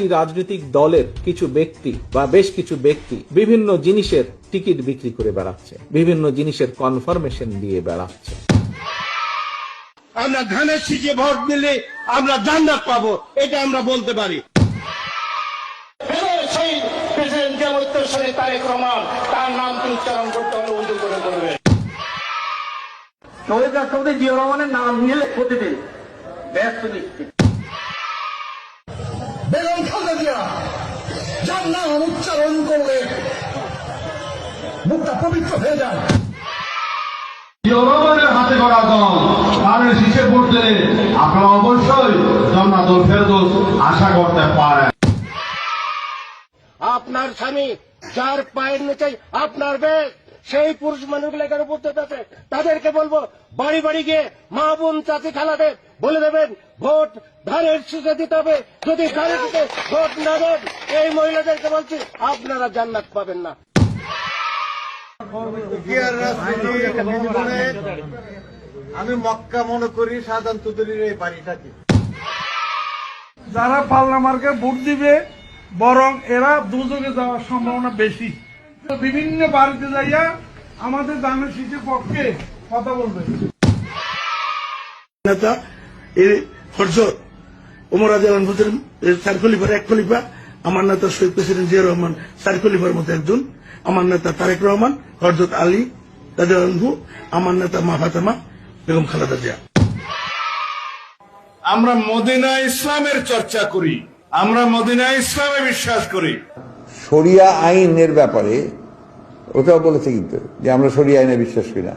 একটি রাজনৈতিক দলের কিছু ব্যক্তি বা বেশ কিছু ব্যক্তি বিভিন্ন জিনিসের টিকিট বিক্রি করে বেড়াচ্ছে, বিভিন্ন জিনিসের কনফার্মেশন দিয়ে বেড়াচ্ছে। আমরা ধানের শীষে ভোট দিলে আমরা জান্নাত পাবো, এটা আমরা বলতে পারি। সেই প্রেসিডেন্ট জিয়া সালে তারেক রহমান, তার নাম উচ্চারণ করতে হলে উঁচু করে করবেন। শহীদ রাষ্ট্রপতি জিয়া রহমানের নাম নিয়ে প্রতিদিন ব্যস্ত নিশ্চিত। বেগম খালেদা জিয়া যার নাম উচ্চারণ করলে মুখটা পবিত্র হয়ে যায়। জনগণের হাতে গড়া দল তাদের শীষে ভোট দিলে আপনারা অবশ্যই জান্নাতুল ফেরদৌস আশা করতে পারেন। আপনার স্বামী যার পায়ের নিচে আপনার বেশ, সেই পুরুষ মানুষগুলো এখানে উপস্থিত আছে, তাদেরকে বলবো বাড়ি বাড়ি গিয়ে মা বোন চাচি খালাদের বলে দেবেন ভোট ধানের শীষে দিতে হবে। যদি ধানের শীষে ভোট না দেন, এই মহিলাদেরকে বলছি আপনারা জান্নাত পাবেন না। আমি মক্কা মনে করি সাধারণ তুদুরির এই বাড়িটাকে। যারা পাল্লা মার্কে ভোট দিবে বরং এরা দুযোগে যাওয়ার সম্ভাবনা বেশি। বিভিন্ন বাড়িতে যাইয়া আমাদের ধানের শীষের পক্ষে কথা বলবে। নেতা হযরত ওমর রাদিয়াল্লাহু আনহু চার খলিফার এক খলিফা, আমার নেতা শহীদ প্রেসিডেন্ট জিয়া রহমান চার খলিফার মধ্যে একজন, আমার নেতা তারেক রহমান, হযরত আলী রাদিয়াল্লাহু আনহু, আমার নেতা মা ফাতেমা বেগম খালেদা জিয়া। আমরা মদিনা ইসলামের চর্চা করি, আমরা মদিনা ইসলামে বিশ্বাস করি। শরিয়া আইনের ব্যাপারে ওটাও বলেছে কিন্তু যে আমরা শরিয়া আইনে বিশ্বাস করি না।